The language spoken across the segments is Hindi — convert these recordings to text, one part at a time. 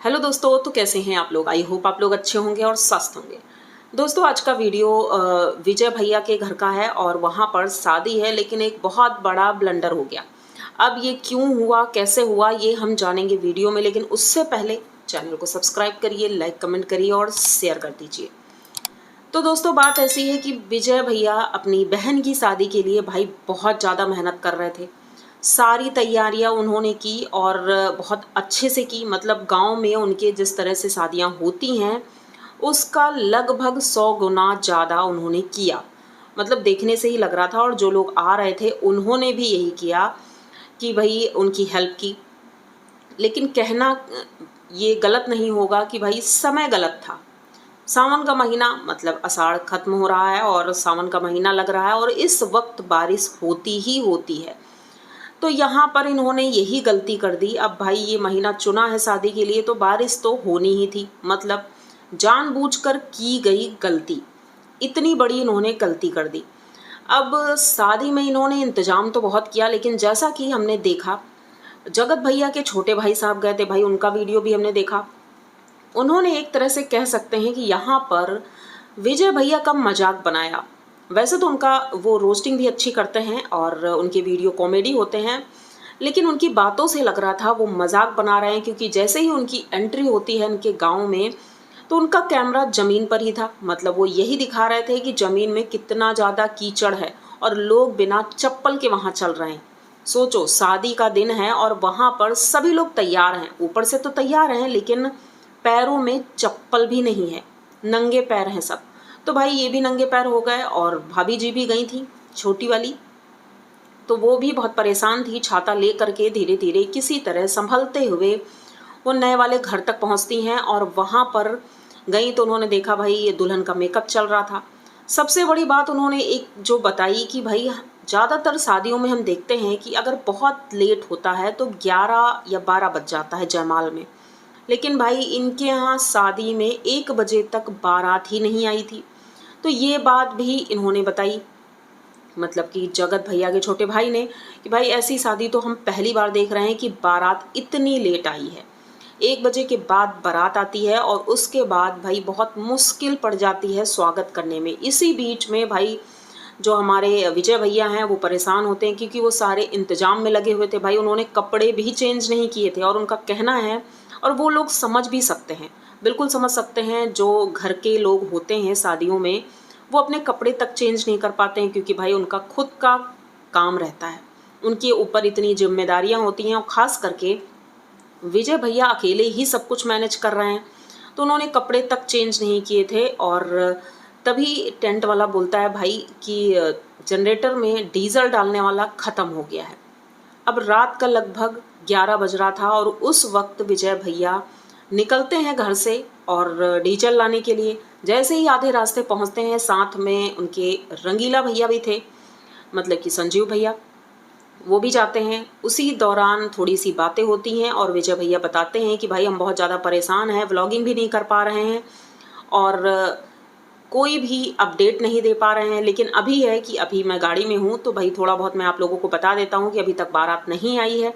हेलो दोस्तों, तो कैसे हैं आप लोग। आई होप आप लोग अच्छे होंगे और स्वस्थ होंगे। दोस्तों, आज का वीडियो विजय भैया के घर का है और वहाँ पर शादी है, लेकिन एक बहुत बड़ा ब्लंडर हो गया। अब ये क्यों हुआ, कैसे हुआ, ये हम जानेंगे वीडियो में, लेकिन उससे पहले चैनल को सब्सक्राइब करिए, लाइक कमेंट करिए और शेयर कर दीजिए। तो दोस्तों, बात ऐसी है कि विजय भैया अपनी बहन की शादी के लिए भाई बहुत ज़्यादा मेहनत कर रहे थे। सारी तैयारियां उन्होंने की और बहुत अच्छे से की। मतलब गांव में उनके जिस तरह से शादियां होती हैं उसका लगभग 100 गुना ज़्यादा उन्होंने किया। मतलब देखने से ही लग रहा था, और जो लोग आ रहे थे उन्होंने भी यही किया कि भाई उनकी हेल्प की। लेकिन कहना ये गलत नहीं होगा कि भाई समय गलत था। सावन का महीना, मतलब आषाढ़ खत्म हो रहा है और सावन का महीना लग रहा है, और इस वक्त बारिश होती ही होती है। तो यहाँ पर इन्होंने यही गलती कर दी। अब भाई ये महीना चुना है शादी के लिए, तो बारिश तो होनी ही थी। मतलब जानबूझकर की गई गलती, इतनी बड़ी इन्होंने गलती कर दी। अब शादी में इन्होंने इंतजाम तो बहुत किया, लेकिन जैसा कि हमने देखा, जगत भैया के छोटे भाई साहब गए थे भाई, उनका वीडियो भी हमने देखा। उन्होंने एक तरह से कह सकते हैं कि यहाँ पर विजय भैया का मजाक बनाया। वैसे तो उनका वो रोस्टिंग भी अच्छी करते हैं और उनके वीडियो कॉमेडी होते हैं, लेकिन उनकी बातों से लग रहा था वो मजाक बना रहे हैं। क्योंकि जैसे ही उनकी एंट्री होती है उनके गांव में, तो उनका कैमरा ज़मीन पर ही था। मतलब वो यही दिखा रहे थे कि ज़मीन में कितना ज़्यादा कीचड़ है और लोग बिना चप्पल के वहाँ चल रहे हैं। सोचो, शादी का दिन है और वहाँ पर सभी लोग तैयार हैं, ऊपर से तो तैयार हैं, लेकिन पैरों में चप्पल भी नहीं है, नंगे पैर हैं सब। तो भाई ये भी नंगे पैर हो गए, और भाभी जी भी गई थी छोटी वाली, तो वो भी बहुत परेशान थी। छाता ले करके धीरे धीरे किसी तरह संभलते हुए वो नए वाले घर तक पहुंचती हैं, और वहाँ पर गई तो उन्होंने देखा भाई ये दुल्हन का मेकअप चल रहा था। सबसे बड़ी बात उन्होंने एक जो बताई कि भाई ज़्यादातर शादियों में हम देखते हैं कि अगर बहुत लेट होता है तो 11 या 12 बज जाता है जयमाल में, लेकिन भाई इनके यहाँ शादी में 1 बजे तक बारात ही नहीं आई थी। तो ये बात भी इन्होंने बताई, मतलब कि जगत भैया के छोटे भाई ने, कि भाई ऐसी शादी तो हम पहली बार देख रहे हैं कि बारात इतनी लेट आई है। 1 बजे के बाद बारात आती है और उसके बाद भाई बहुत मुश्किल पड़ जाती है स्वागत करने में। इसी बीच में भाई जो हमारे विजय भैया हैं वो परेशान होते हैं, क्योंकि वो सारे इंतजाम में लगे हुए थे भाई। उन्होंने कपड़े भी चेंज नहीं किए थे, और उनका कहना है, और वो लोग समझ भी सकते हैं, बिल्कुल समझ सकते हैं, जो घर के लोग होते हैं शादियों में वो अपने कपड़े तक चेंज नहीं कर पाते हैं, क्योंकि भाई उनका खुद का काम रहता है, उनके ऊपर इतनी जिम्मेदारियां होती हैं, और ख़ास करके विजय भैया अकेले ही सब कुछ मैनेज कर रहे हैं। तो उन्होंने कपड़े तक चेंज नहीं किए थे, और तभी टेंट वाला बोलता है भाई कि जनरेटर में डीजल डालने वाला ख़त्म हो गया है। अब रात का लगभग 11 बज रहा था, और उस वक्त विजय भैया निकलते हैं घर से और डीजल लाने के लिए। जैसे ही आधे रास्ते पहुंचते हैं, साथ में उनके रंगीला भैया भी थे, मतलब कि संजीव भैया, वो भी जाते हैं। उसी दौरान थोड़ी सी बातें होती हैं और विजय भैया बताते हैं कि भाई हम बहुत ज़्यादा परेशान हैं, व्लॉगिंग भी नहीं कर पा रहे हैं और कोई भी अपडेट नहीं दे पा रहे हैं। लेकिन अभी है कि अभी मैं गाड़ी में हूँ, तो भाई थोड़ा बहुत मैं आप लोगों को बता देता हूँ कि अभी तक बारात नहीं आई है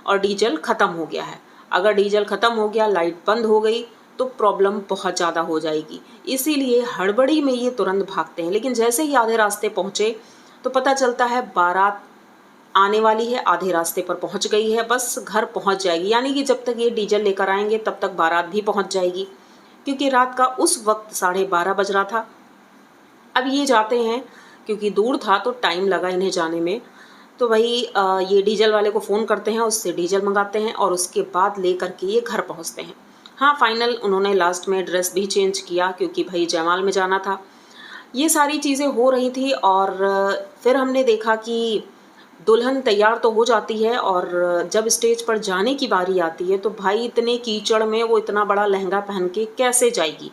और डीजल ख़त्म हो गया है। अगर डीजल ख़त्म हो गया, लाइट बंद हो गई, तो प्रॉब्लम बहुत ज़्यादा हो जाएगी। इसीलिए हड़बड़ी में ये तुरंत भागते हैं। लेकिन जैसे ही आधे रास्ते पहुँचे तो पता चलता है बारात आने वाली है, आधे रास्ते पर पहुँच गई है, बस घर पहुँच जाएगी। यानी कि जब तक ये डीजल लेकर आएंगे तब तक बारात भी पहुँच जाएगी, क्योंकि रात का उस वक्त 12:30 बज रहा था। अब ये जाते हैं, क्योंकि दूर था तो टाइम लगा इन्हें जाने में, तो भाई ये डीजल वाले को फ़ोन करते हैं, उससे डीजल मंगाते हैं और उसके बाद ले करके ये घर पहुंचते हैं। हाँ, फाइनल उन्होंने लास्ट में ड्रेस भी चेंज किया, क्योंकि भाई जयमाल में जाना था। ये सारी चीज़ें हो रही थी, और फिर हमने देखा कि दुल्हन तैयार तो हो जाती है, और जब स्टेज पर जाने की बारी आती है तो भाई इतने कीचड़ में वो इतना बड़ा लहंगा पहन के कैसे जाएगी।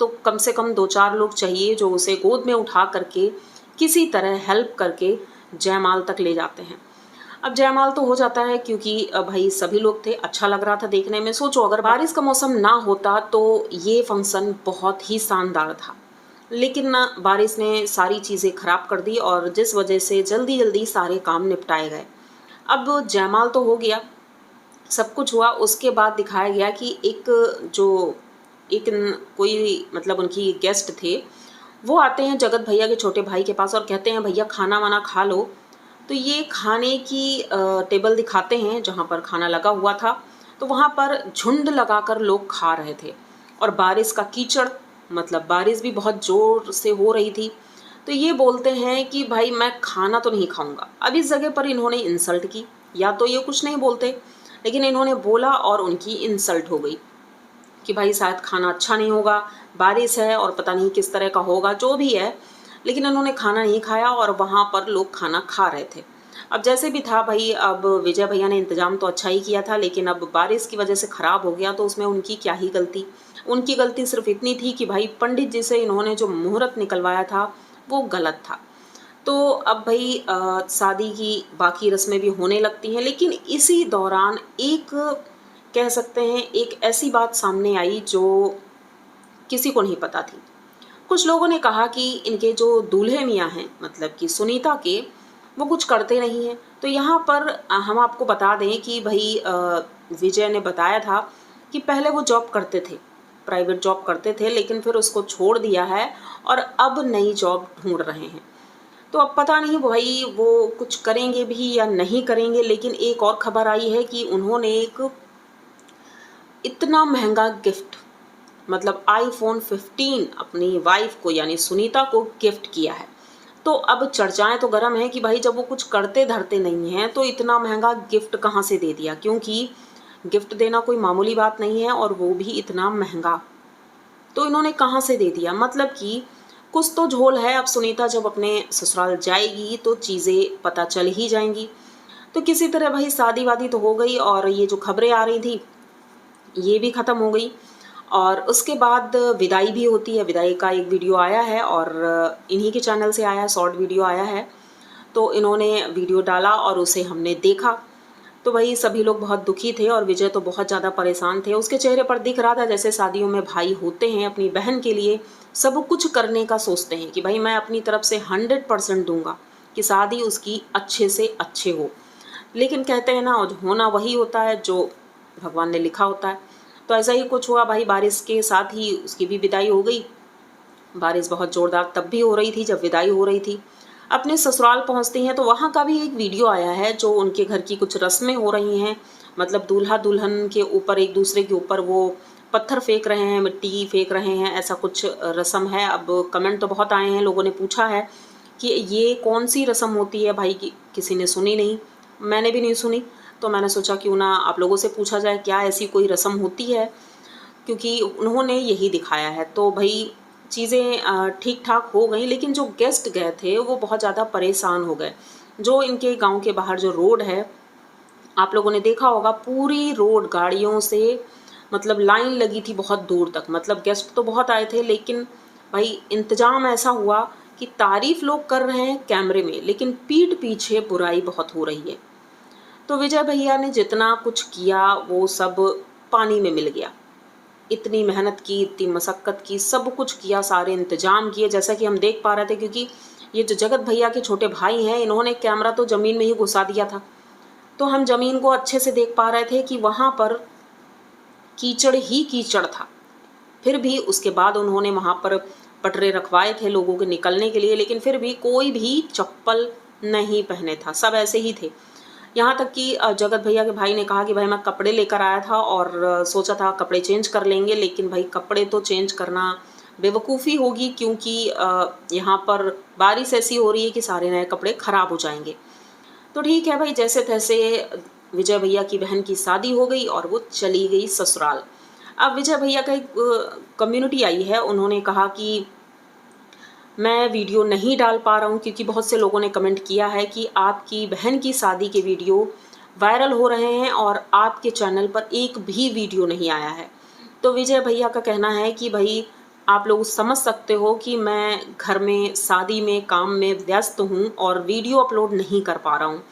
तो कम से कम 2-4 लोग चाहिए जो उसे गोद में उठा करके किसी तरह हेल्प करके जयमाल तक ले जाते हैं। अब जयमाल तो हो जाता है, क्योंकि भाई सभी लोग थे, अच्छा लग रहा था देखने में। सोचो अगर बारिश का मौसम ना होता तो ये फंक्शन बहुत ही शानदार था, लेकिन ना बारिश ने सारी चीज़ें ख़राब कर दी, और जिस वजह से जल्दी जल्दी सारे काम निपटाए गए। अब जयमाल तो हो गया, सब कुछ हुआ, उसके बाद दिखाया गया कि कोई मतलब उनकी गेस्ट थे, वो आते हैं जगत भैया के छोटे भाई के पास और कहते हैं भैया खाना वाना खा लो। तो ये खाने की टेबल दिखाते हैं जहाँ पर खाना लगा हुआ था, तो वहाँ पर झुंड लगाकर लोग खा रहे थे और बारिश का कीचड़, मतलब बारिश भी बहुत ज़ोर से हो रही थी। तो ये बोलते हैं कि भाई मैं खाना तो नहीं खाऊंगा। अब इस जगह पर इन्होंने इंसल्ट की, या तो ये कुछ नहीं बोलते, लेकिन इन्होंने बोला और उनकी इंसल्ट हो गई कि भाई शायद खाना अच्छा नहीं होगा, बारिश है और पता नहीं किस तरह का होगा, जो भी है। लेकिन इन्होंने खाना नहीं खाया और वहाँ पर लोग खाना खा रहे थे। अब जैसे भी था भाई, अब विजय भैया ने इंतज़ाम तो अच्छा ही किया था, लेकिन अब बारिश की वजह से ख़राब हो गया तो उसमें उनकी क्या ही गलती। उनकी गलती सिर्फ इतनी थी कि भाई पंडित जी से इन्होंने जो मुहूर्त निकलवाया था वो गलत था। तो अब भाई शादी की बाकी रस्में भी होने लगती हैं, लेकिन इसी दौरान एक, कह सकते हैं, एक ऐसी बात सामने आई जो किसी को नहीं पता थी। कुछ लोगों ने कहा कि इनके जो दूल्हे मियाँ हैं, मतलब कि सुनीता के, वो कुछ करते नहीं हैं। तो यहाँ पर हम आपको बता दें कि भाई विजय ने बताया था कि पहले वो जॉब करते थे, प्राइवेट जॉब करते थे, लेकिन फिर उसको छोड़ दिया है और अब नई जॉब ढूंढ रहे हैं। तो अब पता नहीं भाई वो कुछ करेंगे भी या नहीं करेंगे, लेकिन एक और खबर आई है कि उन्होंने एक इतना महंगा गिफ्ट, मतलब आईफोन 15 अपनी वाइफ को यानी सुनीता को गिफ्ट किया है। तो अब चर्चाएं तो गर्म है कि भाई जब वो कुछ करते धरते नहीं हैं तो इतना महंगा गिफ्ट कहाँ से दे दिया, क्योंकि गिफ्ट देना कोई मामूली बात नहीं है और वो भी इतना महंगा। तो इन्होंने कहाँ से दे दिया, मतलब कि कुछ तो झोल है। अब सुनीता जब अपने ससुराल जाएगी तो चीज़ें पता चल ही जाएंगी। तो किसी तरह भाई शादी वादी तो हो गई और ये जो खबरें आ रही थी ये भी ख़त्म हो गई। और उसके बाद विदाई भी होती है। विदाई का एक वीडियो आया है और इन्हीं के चैनल से आया है, शॉर्ट वीडियो आया है। तो इन्होंने वीडियो डाला और उसे हमने देखा। तो भाई सभी लोग बहुत दुखी थे और विजय तो बहुत ज़्यादा परेशान थे। उसके चेहरे पर दिख रहा था जैसे शादियों में भाई होते हैं अपनी बहन के लिए सब कुछ करने का सोचते हैं कि भाई मैं अपनी तरफ से 100% दूंगा कि शादी उसकी अच्छे से अच्छे हो। लेकिन कहते हैं ना, होना वही होता है जो भगवान ने लिखा होता है। तो ऐसा ही कुछ हुआ भाई, बारिश के साथ ही उसकी भी विदाई हो गई। बारिश बहुत ज़ोरदार तब भी हो रही थी जब विदाई हो रही थी। अपने ससुराल पहुंचती हैं तो वहाँ का भी एक वीडियो आया है जो उनके घर की कुछ रस्में हो रही हैं। मतलब दूल्हा दुल्हन के ऊपर, एक दूसरे के ऊपर वो पत्थर फेंक रहे हैं, मिट्टी फेंक रहे हैं, ऐसा कुछ रस्म है। अब कमेंट तो बहुत आए हैं, लोगों ने पूछा है कि ये कौन सी रस्म होती है भाई, किसी ने सुनी नहीं, मैंने भी नहीं सुनी। तो मैंने सोचा क्यों ना आप लोगों से पूछा जाए क्या ऐसी कोई रस्म होती है, क्योंकि उन्होंने यही दिखाया है। तो भाई चीज़ें ठीक ठाक हो गई, लेकिन जो गेस्ट गए थे वो बहुत ज़्यादा परेशान हो गए। जो इनके गांव के बाहर जो रोड है, आप लोगों ने देखा होगा, पूरी रोड गाड़ियों से, मतलब लाइन लगी थी बहुत दूर तक। मतलब गेस्ट तो बहुत आए थे, लेकिन भाई इंतज़ाम ऐसा हुआ कि तारीफ़ लोग कर रहे हैं कैमरे में, लेकिन पीठ पीछे बुराई बहुत हो रही है। तो विजय भैया ने जितना कुछ किया वो सब पानी में मिल गया। इतनी मेहनत की, इतनी मशक्क़त की, सब कुछ किया, सारे इंतजाम किए, जैसा कि हम देख पा रहे थे। क्योंकि ये जो जगत भैया के छोटे भाई हैं, इन्होंने कैमरा तो ज़मीन में ही घुसा दिया था, तो हम ज़मीन को अच्छे से देख पा रहे थे कि वहाँ पर कीचड़ ही कीचड़ था। फिर भी उसके बाद उन्होंने वहाँ पर पटरे रखवाए थे लोगों के निकलने के लिए, लेकिन फिर भी कोई भी चप्पल नहीं पहने था, सब ऐसे ही थे। यहाँ तक कि जगत भैया के भाई ने कहा कि भाई मैं कपड़े लेकर आया था और सोचा था कपड़े चेंज कर लेंगे, लेकिन भाई कपड़े तो चेंज करना बेवकूफ़ी होगी, क्योंकि यहाँ पर बारिश ऐसी हो रही है कि सारे नए कपड़े ख़राब हो जाएंगे। तो ठीक है भाई, जैसे तैसे विजय भैया की बहन की शादी हो गई और वो चली गई ससुराल। अब विजय भैया का एक कम्युनिटी आई है, उन्होंने कहा कि मैं वीडियो नहीं डाल पा रहा हूँ क्योंकि बहुत से लोगों ने कमेंट किया है कि आपकी बहन की शादी के वीडियो वायरल हो रहे हैं और आपके चैनल पर एक भी वीडियो नहीं आया है। तो विजय भैया का कहना है कि भाई आप लोग समझ सकते हो कि मैं घर में शादी में काम में व्यस्त हूँ और वीडियो अपलोड नहीं कर पा रहा हूँ।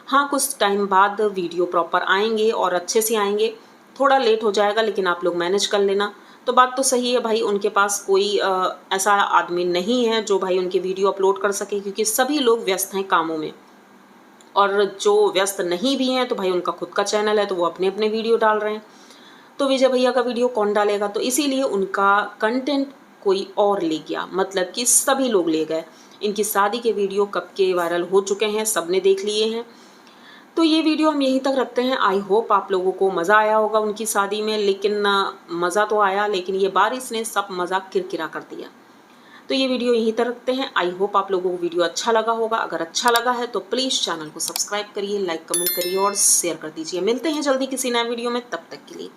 हाँ, कुछ टाइम बाद वीडियो प्रॉपर आएंगे और अच्छे से आएंगे, थोड़ा लेट हो जाएगा लेकिन आप लोग मैनेज कर लेना। तो बात तो सही है भाई, उनके पास कोई ऐसा आदमी नहीं है जो भाई उनकी वीडियो अपलोड कर सके, क्योंकि सभी लोग व्यस्त हैं कामों में। और जो व्यस्त नहीं भी हैं तो भाई उनका खुद का चैनल है तो वो अपने अपने वीडियो डाल रहे हैं। तो विजय भैया का वीडियो कौन डालेगा, तो इसीलिए उनका कंटेंट कोई और ले गया, मतलब कि सभी लोग ले गए। इनकी शादी के वीडियो कब के वायरल हो चुके हैं, सबने देख लिए हैं। तो ये वीडियो हम यहीं तक रखते हैं। आई होप आप लोगों को मज़ा आया होगा उनकी शादी में, लेकिन मज़ा तो आया, लेकिन ये बारिश ने सब मज़ा किरकिरा कर दिया। तो ये वीडियो यहीं तक रखते हैं। आई होप आप लोगों को वीडियो अच्छा लगा होगा। अगर अच्छा लगा है तो प्लीज़ चैनल को सब्सक्राइब करिए, लाइक कमेंट करिए और शेयर कर दीजिए। मिलते हैं जल्दी किसी नए वीडियो में, तब तक के लिए।